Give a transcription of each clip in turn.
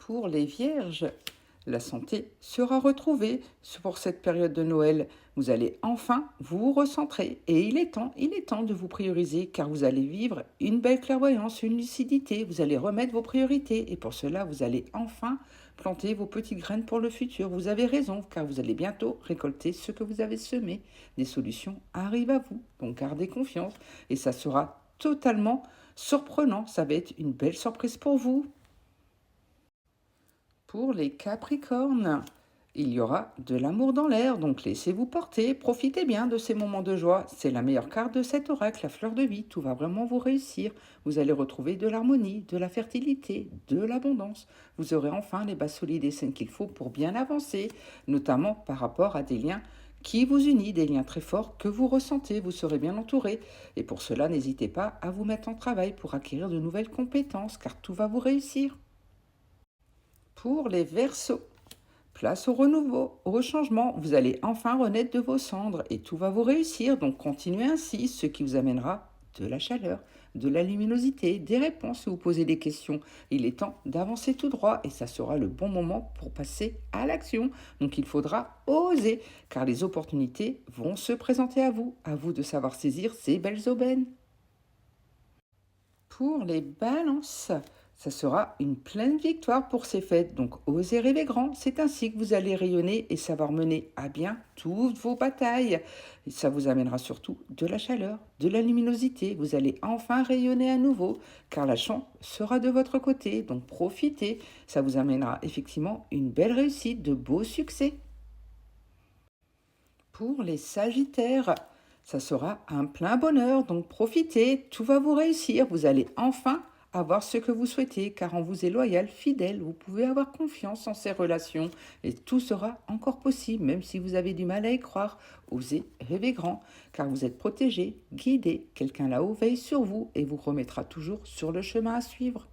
Pour les vierges, la santé sera retrouvée pour cette période de Noël. Vous allez enfin vous recentrer et il est temps de vous prioriser car vous allez vivre une belle clairvoyance, une lucidité. Vous allez remettre vos priorités et pour cela, vous allez enfin planter vos petites graines pour le futur. Vous avez raison car vous allez bientôt récolter ce que vous avez semé. Des solutions arrivent à vous, donc gardez confiance et ça sera totalement surprenant. Ça va être une belle surprise pour vous. Pour les Capricornes, il y aura de l'amour dans l'air, donc laissez-vous porter, profitez bien de ces moments de joie. C'est la meilleure carte de cet oracle, la fleur de vie, tout va vraiment vous réussir. Vous allez retrouver de l'harmonie, de la fertilité, de l'abondance. Vous aurez enfin les bases solides et saines qu'il faut pour bien avancer, notamment par rapport à des liens qui vous unissent, des liens très forts que vous ressentez, vous serez bien entouré. Et pour cela, n'hésitez pas à vous mettre en travail pour acquérir de nouvelles compétences, car tout va vous réussir. Pour les Verseaux, place au renouveau, au changement. Vous allez enfin renaître de vos cendres et tout va vous réussir. Donc continuez ainsi, ce qui vous amènera de la chaleur, de la luminosité, des réponses si vous posez des questions. Il est temps d'avancer tout droit et ça sera le bon moment pour passer à l'action. Donc il faudra oser car les opportunités vont se présenter à vous. À vous de savoir saisir ces belles aubaines. Pour les balances, ça sera une pleine victoire pour ces fêtes. Donc osez rêver grand, c'est ainsi que vous allez rayonner et savoir mener à bien toutes vos batailles. Et ça vous amènera surtout de la chaleur, de la luminosité. Vous allez enfin rayonner à nouveau car la chance sera de votre côté. Donc profitez, ça vous amènera effectivement une belle réussite, de beaux succès. Pour les Sagittaires, ça sera un plein bonheur, donc profitez, tout va vous réussir, vous allez enfin avoir ce que vous souhaitez, car on vous est loyal, fidèle, vous pouvez avoir confiance en ces relations et tout sera encore possible, même si vous avez du mal à y croire. Osez rêver grand, car vous êtes protégé, guidé, quelqu'un là-haut veille sur vous et vous remettra toujours sur le chemin à suivre.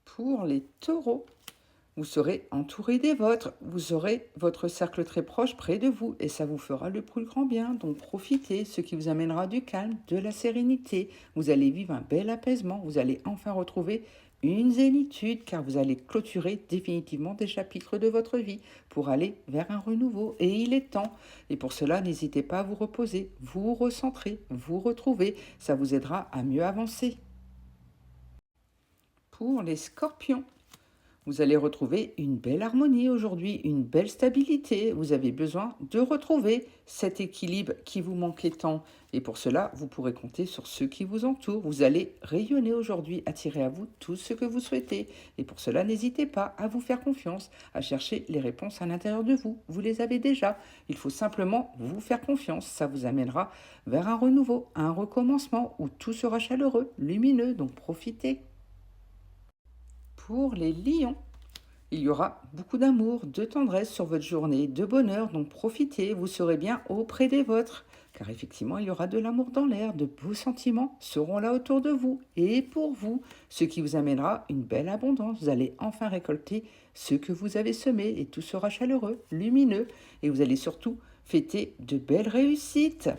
Pour les taureaux, vous serez entouré des vôtres, vous aurez votre cercle très proche près de vous et ça vous fera le plus grand bien. Donc profitez, ce qui vous amènera du calme, de la sérénité. Vous allez vivre un bel apaisement, vous allez enfin retrouver une zénitude car vous allez clôturer définitivement des chapitres de votre vie pour aller vers un renouveau et il est temps. Et pour cela, n'hésitez pas à vous reposer, vous recentrer, vous retrouver, ça vous aidera à mieux avancer. Pour les scorpions, vous allez retrouver une belle harmonie aujourd'hui, une belle stabilité. Vous avez besoin de retrouver cet équilibre qui vous manquait tant. Et pour cela, vous pourrez compter sur ceux qui vous entourent. Vous allez rayonner aujourd'hui, attirer à vous tout ce que vous souhaitez. Et pour cela, n'hésitez pas à vous faire confiance, à chercher les réponses à l'intérieur de vous. Vous les avez déjà. Il faut simplement vous faire confiance. Ça vous amènera vers un renouveau, un recommencement où tout sera chaleureux, lumineux. Donc profitez. Pour les lions, il y aura beaucoup d'amour, de tendresse sur votre journée, de bonheur, donc profitez, vous serez bien auprès des vôtres. Car effectivement, il y aura de l'amour dans l'air, de beaux sentiments seront là autour de vous et pour vous, ce qui vous amènera une belle abondance. Vous allez enfin récolter ce que vous avez semé et tout sera chaleureux, lumineux et vous allez surtout fêter de belles réussites.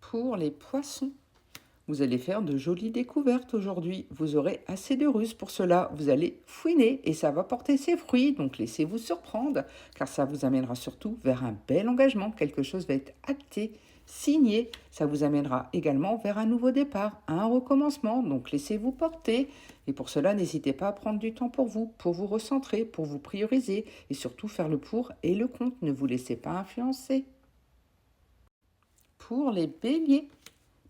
Pour les poissons, vous allez faire de jolies découvertes aujourd'hui. Vous aurez assez de ruse pour cela. Vous allez fouiner et ça va porter ses fruits. Donc laissez-vous surprendre car ça vous amènera surtout vers un bel engagement. Quelque chose va être acté, signé. Ça vous amènera également vers un nouveau départ, un recommencement. Donc laissez-vous porter. Et pour cela, n'hésitez pas à prendre du temps pour vous recentrer, pour vous prioriser et surtout faire le pour et le contre. Ne vous laissez pas influencer. Pour les béliers,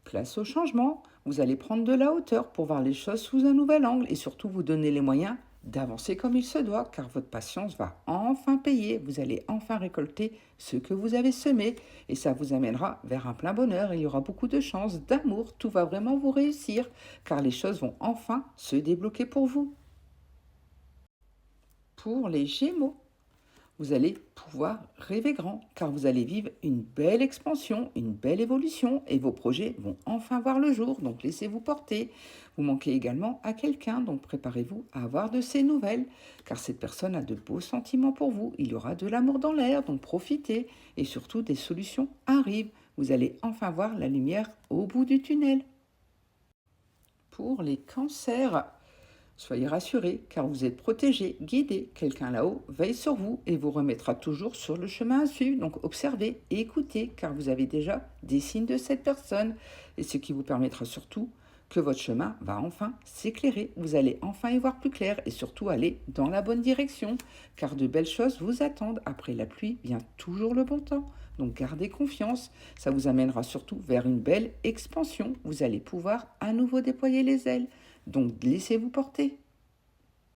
place au changement, vous allez prendre de la hauteur pour voir les choses sous un nouvel angle et surtout vous donner les moyens d'avancer comme il se doit car votre patience va enfin payer. Vous allez enfin récolter ce que vous avez semé et ça vous amènera vers un plein bonheur. Il y aura beaucoup de chance, d'amour, tout va vraiment vous réussir car les choses vont enfin se débloquer pour vous. Pour les Gémeaux, vous allez pouvoir rêver grand car vous allez vivre une belle expansion, une belle évolution et vos projets vont enfin voir le jour. Donc laissez-vous porter. Vous manquez également à quelqu'un, donc préparez-vous à avoir de ces nouvelles car cette personne a de beaux sentiments pour vous. Il y aura de l'amour dans l'air, donc profitez et surtout des solutions arrivent. Vous allez enfin voir la lumière au bout du tunnel. Pour les cancers, Soyez rassurés, car vous êtes protégés, guidés. Quelqu'un là-haut veille sur vous et vous remettra toujours sur le chemin à suivre. Donc observez et écoutez, car vous avez déjà des signes de cette personne. Et ce qui vous permettra surtout que votre chemin va enfin s'éclairer. Vous allez enfin y voir plus clair et surtout aller dans la bonne direction, car de belles choses vous attendent. Après la pluie vient toujours le bon temps. Donc gardez confiance, ça vous amènera surtout vers une belle expansion. Vous allez pouvoir à nouveau déployer les ailes. Donc laissez-vous porter.